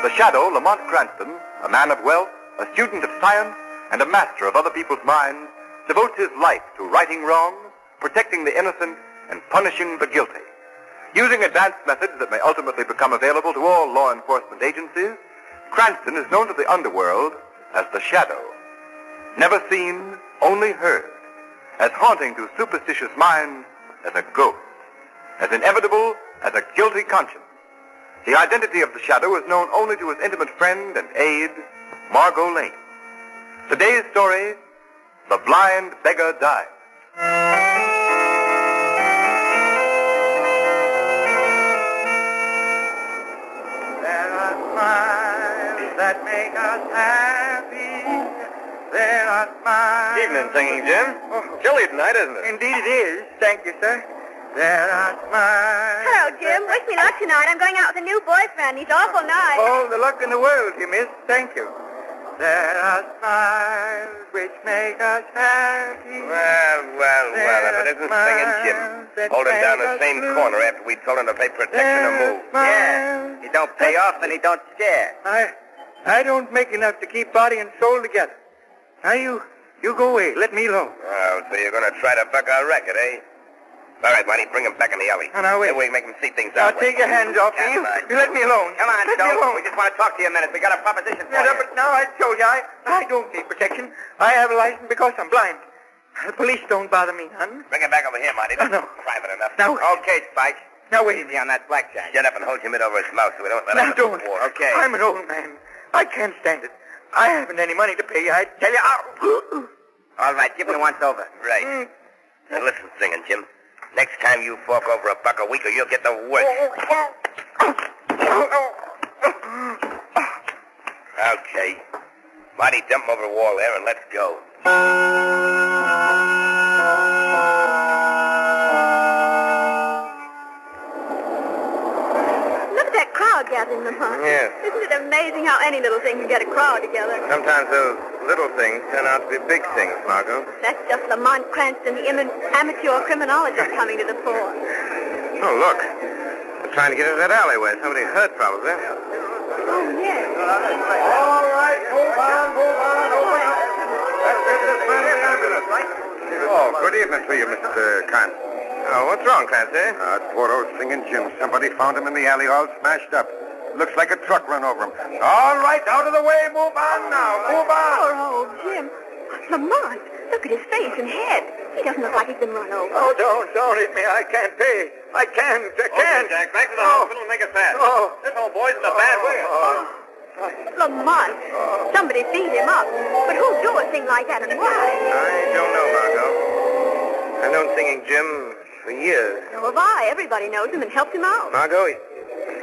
The shadow, Lamont Cranston, a man of wealth, a student of science, and a master of other people's minds, devotes his life to righting wrongs, protecting the innocent, and punishing the guilty. Using advanced methods that may ultimately become available to all law enforcement agencies, Cranston is known to the underworld as the Shadow. Never seen, only heard. As haunting to superstitious minds as a ghost. As inevitable as a guilty conscience. The identity of the Shadow is known only to his intimate friend and aide, Margot Lane. Today's story, The Blind Beggar Died. There are smiles that make us happy. There are smiles... Evening, Singing Jim. Chilly tonight, isn't it? Indeed it is. Thank you, sir. There are smiles... Hello, Jim. Wish me luck tonight. I'm going out with a new boyfriend. He's awful nice. All the luck in the world, you miss. Thank you. There are smiles which make us happy. Well, if it isn't Singing Jim. Holding down the same corner after we told him to pay protection to move. Yeah. He don't pay off and he don't share. I don't make enough to keep body and soul together. Now, you go away. Let me alone. Oh, so you're going to try to buck our record, eh? All right, Marty, bring him back in the alley. Now, wait. That way we make him see things Now, out. take your hands off me. You let me alone. Come on, let me Stone. alone. We just want to talk to you a minute. We got a proposition for Yeah, you. but now I told you, I don't need protection. I have a license because I'm blind. The police don't bother me none. Bring him back over here, Marty. That's No. private enough. Now, Okay, Spike. Now, wait. Easy on that blackjack. Shut up and hold your mitt over his mouth so we don't let Now, him don't. war. Okay. I'm an old man. I can't stand it. I haven't any money to pay you. I tell you. All right, give him the once over. Right. Now, listen, Singing Jim. Next time you fork over a buck a week or you'll get the worst. Okay. Marty, dump him over the wall there and let's go. Look at that crowd gathering them, huh? Yes. Isn't it amazing how any little thing can get a crowd together? Sometimes those little things turn out to be big things, Margot. That's just Lamont Cranston, the amateur criminologist, coming to the fore. Oh, look. They're trying to get into that alleyway. Somebody hurt, probably. Oh, yes. All right, move on. Open up. Let's get this man in the ambulance. Oh, good evening to you, Mr. Cranston. Oh, what's wrong, Clancy? Poor old Singing Jim. Somebody found him in the alley all smashed up. Looks like a truck run over him. All right, out of the way. Move on now. Move on. Poor old Jim. Lamont, look at his face and head. He doesn't look like he's been run over. Oh, don't hit me. I can't pay. I can't. Jack, back to the hospital and make it fast. Oh. This old boy's in a bad way. Lamont, somebody beat him up. But who'd do a thing like that and why? I don't know, Margot. I've known Singing Jim for years. So have I. Everybody knows him and helped him out. Margot,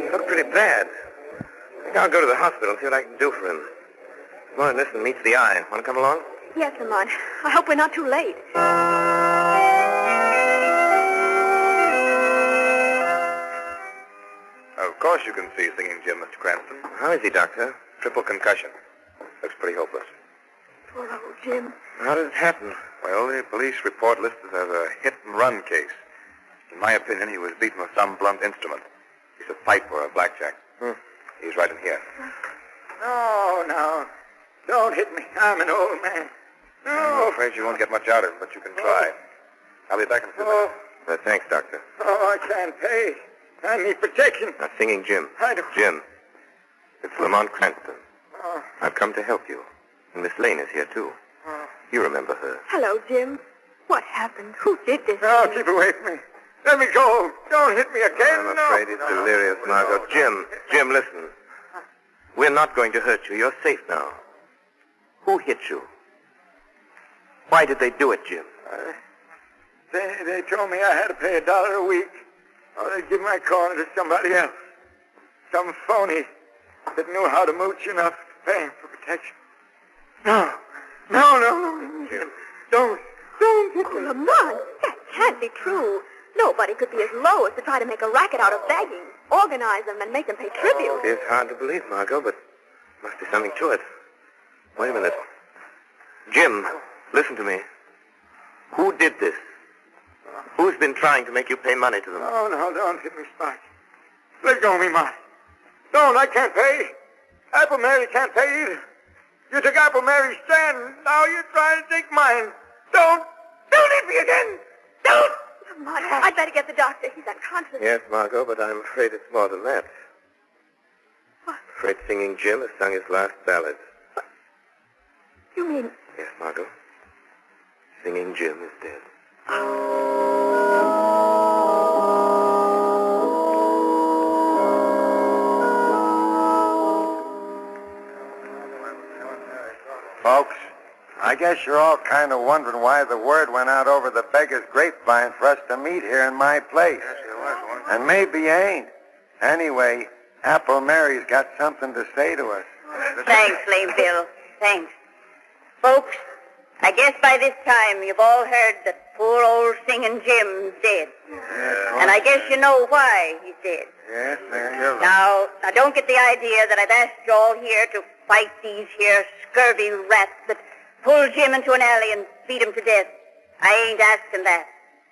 he looked pretty bad. I think I'll go to the hospital and see what I can do for him. More than this and meets the eye. Want to come along? Yes, Lamont. I hope we're not too late. Of course you can see Singing Jim, Mr. Cranston. How is he, Doctor? Triple concussion. Looks pretty hopeless. Poor old Jim. How did it happen? Well, the police report lists it as a hit-and-run case. In my opinion, he was beaten with some blunt instrument. He's a pipe or a blackjack. He's right in here. No. Don't hit me. I'm an old man. I'm afraid you won't get much out of him, but you can try. I'll be back in a few minutes. Thanks, Doctor. Oh, I can't pay. I need protection. Now, Singing Jim. I don't... Jim, it's Lamont Cranston. Oh. I've come to help you. And Miss Lane is here, too. You remember her. Hello, Jim. What happened? Who did this? No, keep away from me. Let me go. Don't hit me again. I'm afraid he's delirious, Margot. Jim, listen. We're not going to hurt you. You're safe now. Who hit you? Why did they do it, Jim? They told me I had to pay $1 a week, or they'd give my corner to somebody else. Some phony that knew how to mooch enough to pay him for protection. No. Jim, don't hit Oh, me. Lamont, that can't be true. Nobody could be as low as to try to make a racket out of begging, organize them, and make them pay tribute. It's hard to believe, Margot, but must be something to it. Wait a minute. Jim, listen to me. Who did this? Who's been trying to make you pay money to them? Oh, no, don't hit me, Spike. Let go of me, Marty. Don't, I can't pay. Apple Mary can't pay either. You took Apple Mary's stand. Now you're trying to take mine. Don't leave me again. Don't. Marty, I'd better get the doctor. He's unconscious. Yes, Margot, but I'm afraid it's more than that. What? I'm afraid Singing Jim has sung his last ballads. You mean... Yes, Margot. Singing Jim is dead. Folks, I guess you're all kind of wondering why the word went out over the Beggar's grapevine for us to meet here in my place. And maybe you ain't. Anyway, Apple Mary's got something to say to us. Thanks, Lame Bill. Thanks. Folks, I guess by this time you've all heard that poor old Singing Jim's dead. And I guess you know why he's dead. Yes, Mary, you're right. Now, don't get the idea that I've asked you all here to fight these here scurvy rats that pull Jim into an alley and beat him to death. I ain't asking that.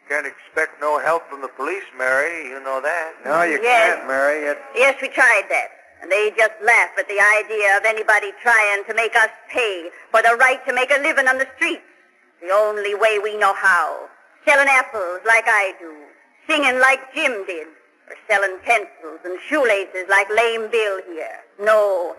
Can't expect no help from the police, Mary. You know that. No, you Yes. can't, Mary. Yes, we tried that. And they just laugh at the idea of anybody trying to make us pay for the right to make a living on the streets. The only way we know how. Selling apples like I do. Singing like Jim did. Or selling pencils and shoelaces like Lame Bill here. No,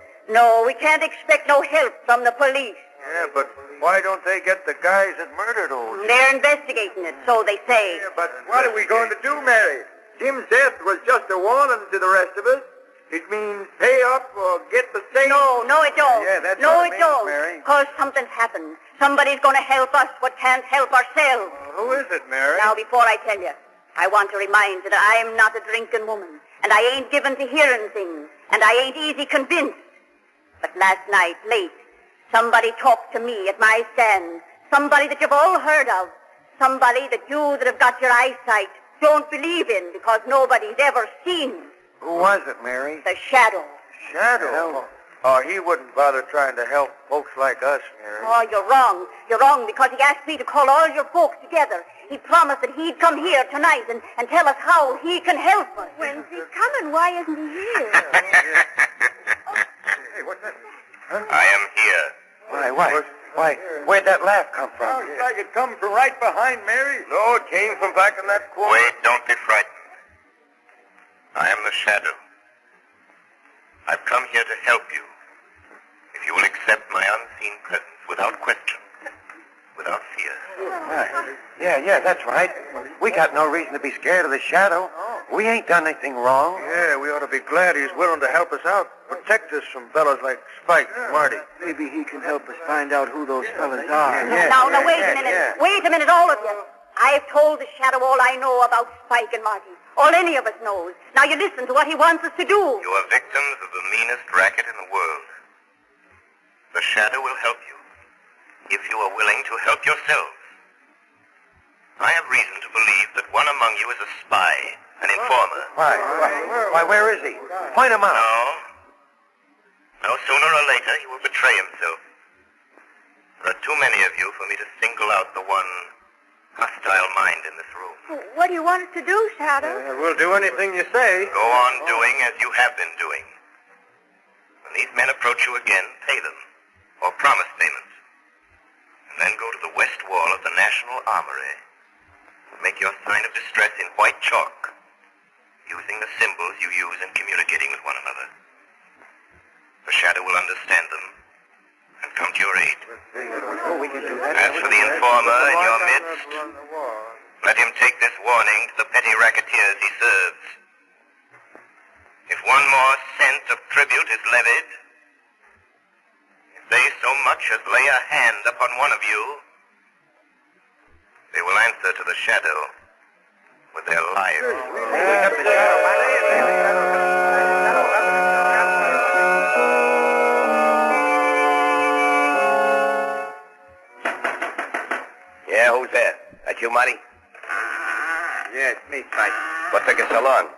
we can't expect no help from the police. Yeah, but why don't they get the guys that murdered old Jim? They're investigating it, so they say. Yeah, but what are we going to do, Mary? Jim's death was just a warning to the rest of us. It means pay up or get the same. No, it don't. Yeah, that's no, what it it means, don't. Mary. Because something's happened. Somebody's going to help us what can't help ourselves. Who is it, Mary? Now, before I tell you, I want to remind you that I am not a drinking woman, and I ain't given to hearing things, and I ain't easy convinced. But last night, late, somebody talked to me at my stand, somebody that you've all heard of, somebody that you that have got your eyesight don't believe in because nobody's ever seen. Who was it, Mary? The shadow. Shadow? Oh, he wouldn't bother trying to help folks like us, Mary. Oh, you're wrong. You're wrong because he asked me to call all your folks together. He promised that he'd come here tonight and tell us how he can help us. When's he coming? Why isn't he here? Hey, what's that? Huh? I am here. Why? Where'd that laugh come from? Sounds like it come from right behind Mary. No, it came from back in that corner. Wait, don't be frightened. I am the Shadow. I've come here to help you. If you will accept my unseen presence without question, without fear. Right. Yeah, that's right. We got no reason to be scared of the Shadow. We ain't done anything wrong. Yeah, we ought to be glad he's willing to help us out. Protect us from fellas like Spike, Marty. Maybe he can help us find out who those fellas are. Now, wait a minute. Yeah. Wait a minute, all of you. I've told the Shadow all I know about Spike and Marty. All any of us knows. Now you listen to what he wants us to do. You are victims of the meanest racket in the world. The Shadow will help you, if you are willing to help yourselves. I have reason to believe that one among you is a spy, an informer. Why, where is he? Point him out. No, sooner or later he will betray himself. There are too many of you for me to single out the one hostile mind in this room. What do you want us to do, Shadow? We'll do anything you say. Go on doing as you have been doing. When these men approach you again, pay them, or promise payments. And then go to the west wall of the National Armory. Make your sign of distress in white chalk, using the symbols you use in communicating with one another. The Shadow will understand them and come to your aid. We can do that. As for the informer in your midst, let him take this warning to the petty racketeers he serves. If one more cent of tribute is levied, if they so much as lay a hand upon one of you, they will answer to the Shadow with their lives. Yeah, who's there? That you, Marty? Yeah, it's me, Spike. What took you so long?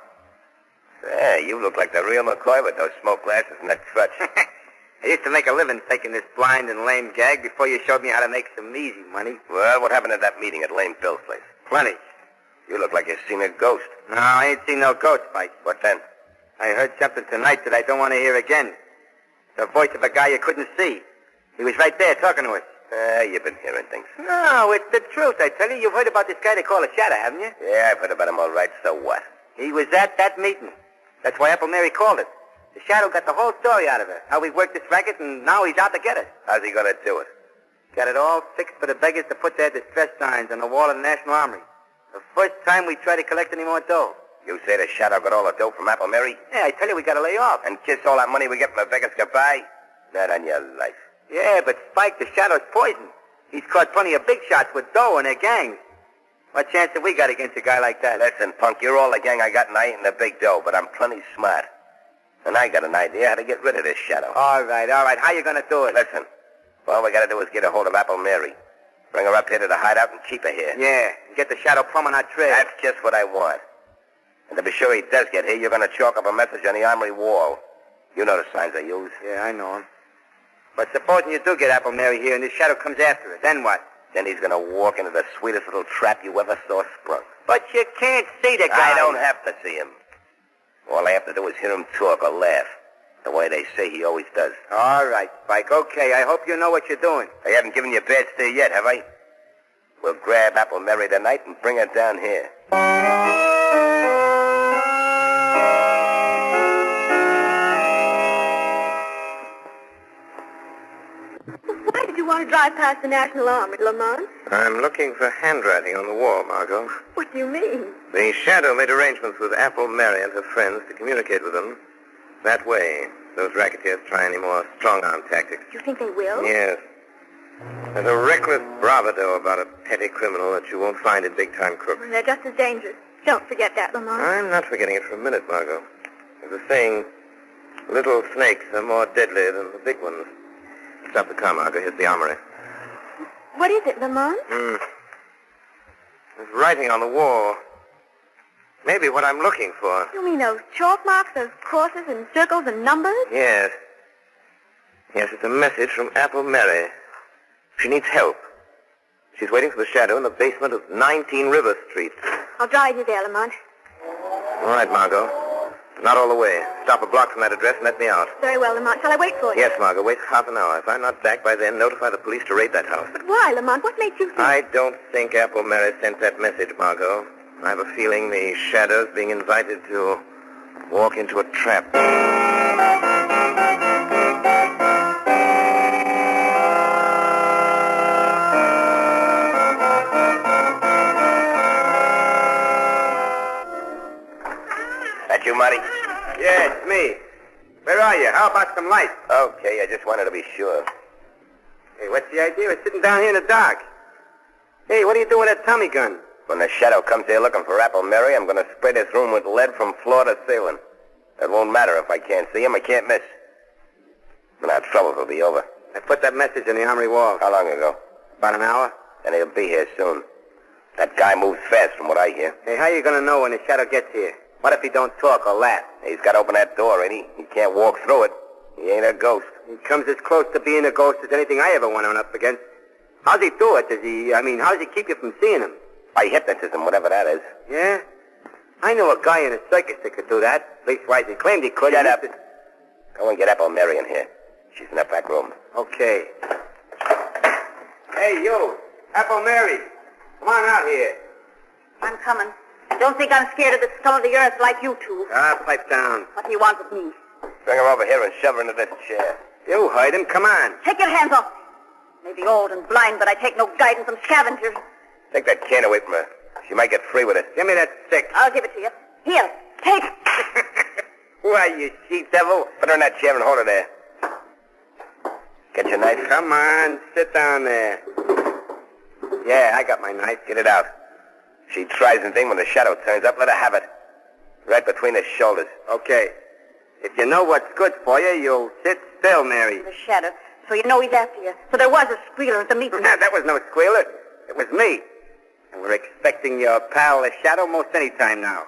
Yeah, you look like the real McCoy with those smoke glasses and that crutch. I used to make a living taking this blind and lame gag before you showed me how to make some easy money. Well, what happened at that meeting at Lame Phil's place? Plenty. You look like you've seen a ghost. No, I ain't seen no ghost, Spike. What then? I heard something tonight that I don't want to hear again. The voice of a guy you couldn't see. He was right there talking to us. You've been hearing things. No, it's the truth, I tell you. You've heard about this guy they call a shadow, haven't you? Yeah, I've heard about him all right, so what? He was at that meeting. That's why Apple Mary called it. The shadow got the whole story out of her. How we worked this racket, and now he's out to get us. How's he gonna do it? Got it all fixed for the beggars to put their distress signs on the wall of the National Armory. The first time we try to collect any more dough. You say the shadow got all the dough from Apple Mary? Yeah, I tell you, we gotta lay off. And kiss all that money we get from the Vegas goodbye? Not on your life. Yeah, but Spike, the shadow's poison. He's caught plenty of big shots with dough and their gangs. What chance have we got against a guy like that? Listen, punk, you're all the gang I got and I ain't in the big dough, but I'm plenty smart. And I got an idea how to get rid of this shadow. All right. How you gonna do it? Listen, all we gotta do is get a hold of Apple Mary. Bring her up here to the hideout and keep her here. Yeah, and get the shadow plumb on our trail. That's just what I want. And to be sure he does get here, you're gonna chalk up a message on the armory wall. You know the signs I use. Yeah, I know him. But supposing you do get Apple Mary here and this shadow comes after her, then what? Then he's gonna walk into the sweetest little trap you ever saw sprung. But you can't see the guy. I don't have to see him. All I have to do is hear him talk or laugh. The way they say he always does. All right, Spike. Okay, I hope you know what you're doing. I haven't given you a bad steer yet, have I? We'll grab Apple Mary tonight and bring her down here. Why did you want to drive past the National Armory, Lamont? I'm looking for handwriting on the wall, Margot. What do you mean? The shadow made arrangements with Apple Mary and her friends to communicate with them. That way, those racketeers try any more strong-arm tactics. You think they will? Yes. There's a reckless bravado about a petty criminal that you won't find in big-time crooks. They're just as dangerous. Don't forget that, Lamont. I'm not forgetting it for a minute, Margot. There's a saying, little snakes are more deadly than the big ones. Stop the car, Margot. Here's the armory. What is it, Lamont? There's writing on the wall. Maybe what I'm looking for. You mean those chalk marks, those crosses and circles and numbers? Yes. Yes, it's a message from Apple Mary. She needs help. She's waiting for the shadow in the basement of 19 River Street. I'll drive you there, Lamont. All right, Margot. Not all the way. Stop a block from that address and let me out. Very well, Lamont. Shall I wait for you? Yes, Margot. Wait half an hour. If I'm not back by then, notify the police to raid that house. But why, Lamont? What makes you think... I don't think Apple Mary sent that message, Margot. I have a feeling the shadow's being invited to walk into a trap. That you, Marty? Yeah, it's me. Where are you? How about some light? Okay, I just wanted to be sure. Hey, what's the idea? We're sitting down here in the dark. Hey, what are you doing with that Tommy gun? When the shadow comes here looking for Apple Mary, I'm going to spray this room with lead from floor to ceiling. It won't matter if I can't see him. I can't miss. And our troubles will be over. I put that message on the armory wall. How long ago? About an hour. And he'll be here soon. That guy moves fast from what I hear. Hey, how you going to know when the shadow gets here? What if he don't talk or laugh? He's got to open that door, ain't he? He can't walk through it. He ain't a ghost. He comes as close to being a ghost as anything I ever went on up against. How's he do it? How does he keep you from seeing him? By hypnotism, whatever that is. Yeah? I know a guy in a circus that could do that. Leastwise, he claimed he could. Shut up. Go and get Apple Mary in here. She's in that back room. Okay. Hey, you. Apple Mary. Come on out here. I'm coming. Don't think I'm scared of the scum of the earth like you two. Pipe down. What do you want with me? Bring her over here and shove her into this chair. You heard him. Come on. Take your hands off. Maybe old and blind, but I take no guidance from scavengers. Take that can away from her. She might get free with it. Give me that stick. I'll give it to you. Here, take it. Why, you she-devil? Put her in that chair and hold her there. Get your knife. Come on, sit down there. Yeah, I got my knife. Get it out. She tries anything when the shadow turns up, let her have it. Right between the shoulders. Okay. If you know what's good for you, you'll sit still, Mary. The shadow. So you know he's after you. So there was a squealer at the meeting. That was no squealer. It was me. And we're expecting your pal, the shadow, most any time now.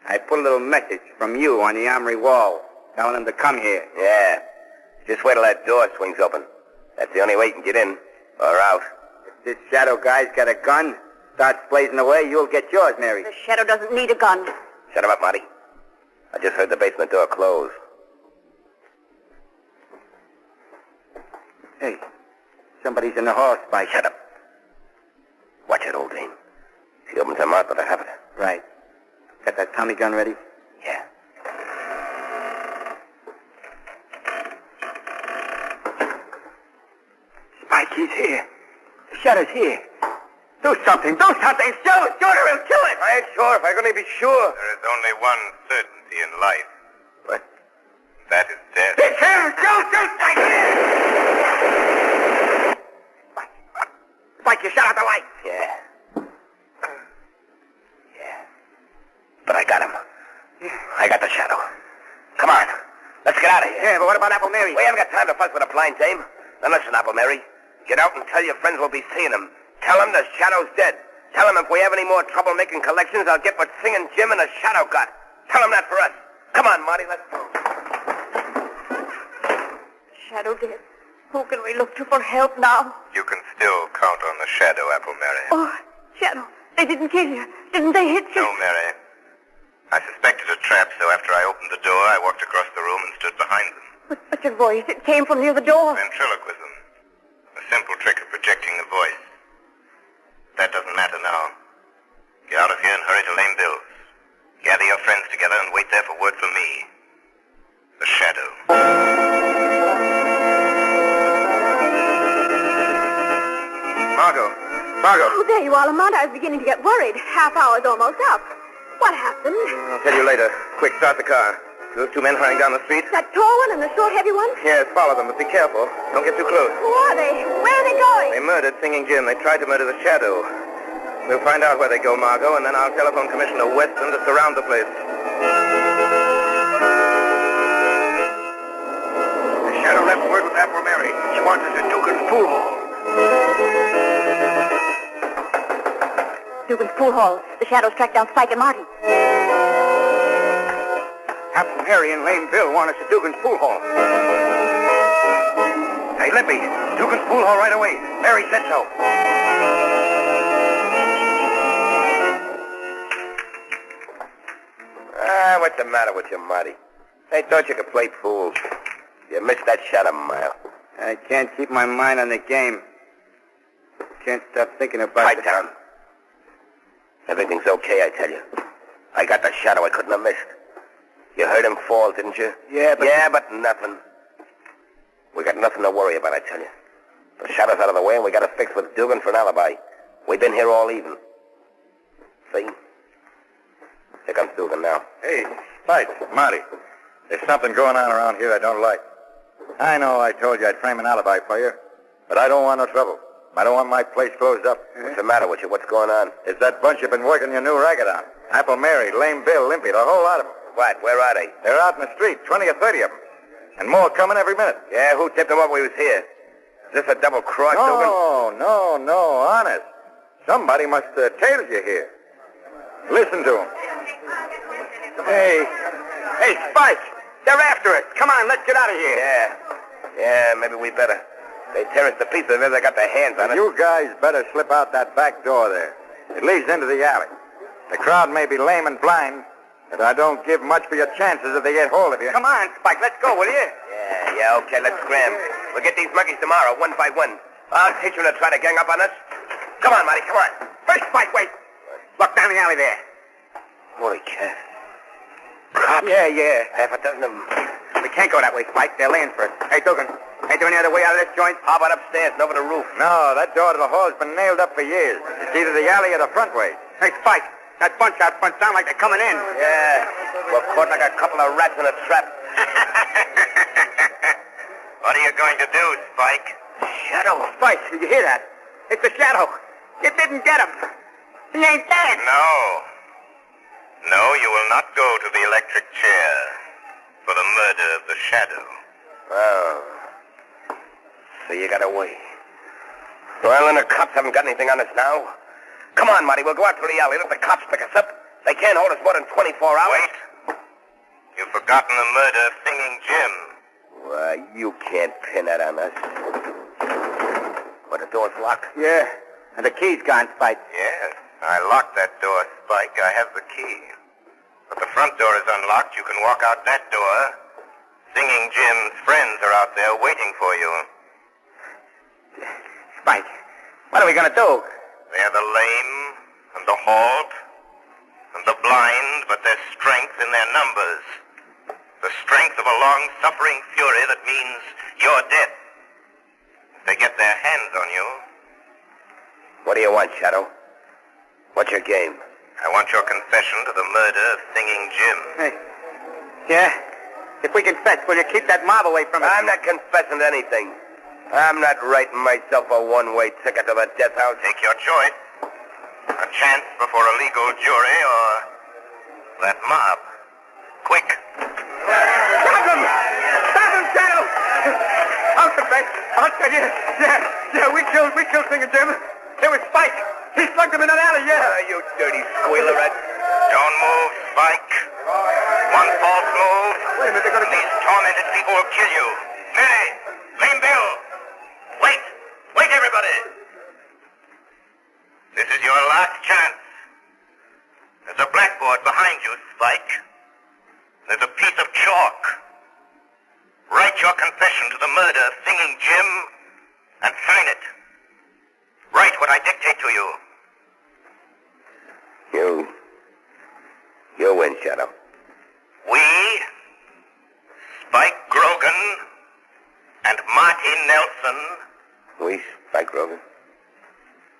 I put a little message from you on the armory wall, telling him to come here. Yeah. Just wait till that door swings open. That's the only way you can get in, or out. If this shadow guy's got a gun, starts blazing away, you'll get yours, Mary. The shadow doesn't need a gun. Shut him up, Marty. I just heard the basement door close. Somebody's in the hall, Spike. Shut up. Watch it, old dame. If he opens her mouth, better have it. Right. Got that Tommy gun ready? Yeah. Spike, he's here. The shadow's here. Do something. Do something. Shoot her. He'll kill it. I ain't sure if I can only be sure. There is only one certainty in life. What? That is death. It's him. Shoot, Spike. Spike, you shut out the light. Yeah. But I got him. I got the shadow. Come on. Let's get out of here. Yeah, but what about Apple Mary? We haven't got time to fuss with a blind dame. Now listen, Apple Mary. Get out and tell your friends we'll be seeing him. Tell them the shadow's dead. Tell them if we have any more trouble making collections, I'll get what Singing Jim and the shadow got. Tell them that for us. Come on, Marty, let's go. Shadow dead. Who can we look to for help now? You can still count on the shadow, Apple Mary. Oh, Shadow, they didn't kill you. Didn't they hit you? No, Mary. I suspected a trap, so after I opened the door, I walked across the room and stood behind them. But your voice, it came from near the door. Ventriloquism. A simple trick of projecting the voice. That doesn't matter now. Get out of here and hurry to Lame Bill's. Gather your friends together and wait there for word from me. The shadow. Margot. Oh, there you are, Lamont. I was beginning to get worried. Half hour's almost up. What happened? I'll tell you later. Quick, start the car. Those two men hurrying down the street? That tall one and the short, heavy one? Yes, follow them, but be careful. Don't get too close. Who are they? Where are they going? They murdered Singing Jim. They tried to murder the shadow. We'll find out where they go, Margot, and then I'll telephone Commissioner Weston to surround the place. The shadow left word with Apple Mary. She wants us at Dugan's pool hall. Dugan's pool hall. The shadows tracked down Spike and Marty. Apple Mary and Lame Bill want us at Dugan's pool hall. Hey, Lippy, Dugan's pool hall right away. Mary said so. What's the matter with you, Marty? I thought you could play pool. You missed that shot a mile. I can't keep my mind on the game. Can't stop thinking about Pipe down. Everything's okay, I tell you. I got the shadow I couldn't have missed. You heard him fall, didn't you? Yeah, but... Yeah, but nothing. We got nothing to worry about, I tell you. The shadow's out of the way, and we got to fix with Dugan for an alibi. We've been here all evening. See? Here comes Dugan now. Hey, Spike, Marty. There's something going on around here I don't like. I know I told you I'd frame an alibi for you, but I don't want no trouble. I don't want my place closed up. What's the matter with you? What's going on? It's that bunch you've been working your new racket on. Apple Mary, Lame Bill, Limpy, the whole lot of them. What? Where are they? They're out in the street, 20 or 30 of them. And more coming every minute. Yeah, who tipped them up we was here? Is this a double cross, Dugan? No, honest. Somebody must have tailed you here. Listen to him. Hey, Spike! They're after us. Come on, let's get out of here. Yeah, maybe we better. They tear us to pieces if they got their hands on it. You guys better slip out that back door there. It leads into the alley. The crowd may be lame and blind, but I don't give much for your chances if they get hold of you. Come on, Spike, let's go, will you? Yeah, okay, let's scram. We'll get these monkeys tomorrow, one by one. I'll teach them to try to gang up on us. Come on, Marty, come on. First, Spike, wait. Look down the alley there. Holy cat. Cops? Yeah. Half a dozen of them. We can't go that way, Spike. They're laying for us. Hey, Dugan, ain't there any other way out of this joint? How about upstairs and over the roof? No, that door to the hall's been nailed up for years. It's either the alley or the front way. Hey, Spike, that bunch out front sound like they're coming in. Yeah, we're caught like a couple of rats in a trap. What are you going to do, Spike? Shadow. Spike, did you hear that? It's the shadow. You didn't get him. He ain't dead. No, you will not go to the electric chair for the murder of the shadow. Oh. So you got away. Well, then the cops haven't got anything on us now. Come on, Marty, we'll go out to the alley. Let the cops pick us up. They can't hold us more than 24 hours. Wait. You've forgotten the murder of Singing Jim. Why, you can't pin that on us. Well, the door's locked. Yeah, and the key's gone, Spike. Yes, I locked that door, Spike. I have the key. But the front door is unlocked. You can walk out that door. Singing Jim's friends are out there waiting for you. Spike. What are we going to do? They're the lame and the halt and the blind, but there's strength in their numbers. The strength of a long-suffering fury that means your death. If they get their hands on you... What do you want, Shadow? What's your game? I want your confession to the murder of Singing Jim. Hey. Yeah? If we confess, will you keep that mob away from us? I'm not confessing to anything. I'm not writing myself a one-way ticket to the death house. Take your choice. A chance before a legal jury or that mob. Quick. Stop him! Stop him, Shadow! I'll confess. I'll tell you. Yeah, we killed Singer Jim. It was Spike. He slugged him in an alley, yeah. You dirty squealerette. Don't move, Spike. One false move. Wait a minute, they're gonna... These tormented people will kill you. Mary! Lame Bill! Wait! Wait, everybody! This is your last chance. There's a blackboard behind you, Spike. There's a piece of chalk. Write your confession to the murder of Singing Jim and sign it. Write what I dictate to you. You win, Shadow. We, Spike Grogan and Marty Nelson, We, Spike Rogan.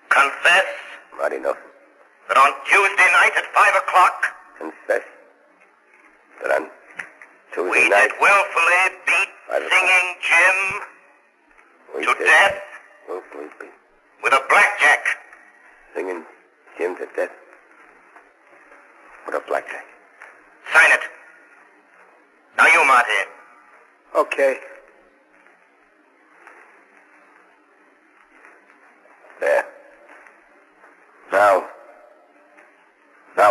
confess Marty Nelson. that on Tuesday night at 5 o'clock, Confess that on we Tuesday night... did willfully beat 5 o'clock. Singing Jim we to did death willfully beat with a blackjack. Singing Jim to death with a blackjack. Sign it. Now you, Marty. Okay. There. Now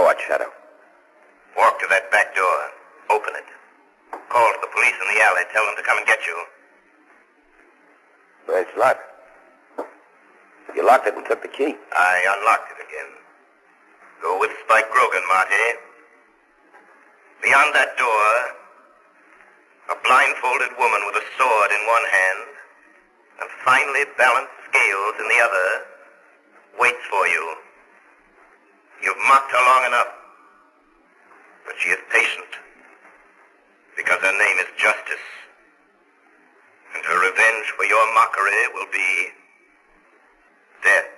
what, Shadow? Walk to that back door. Open it. Call to the police in the alley. Tell them to come and get you. Well, it's locked. You locked it and took the key. I unlocked it again. Go with Spike Grogan, Marty. Beyond that door, a blindfolded woman with a sword in one hand and finely balanced scales in the other waits for you. You've mocked her long enough, but she is patient because her name is Justice, and her revenge for your mockery will be death.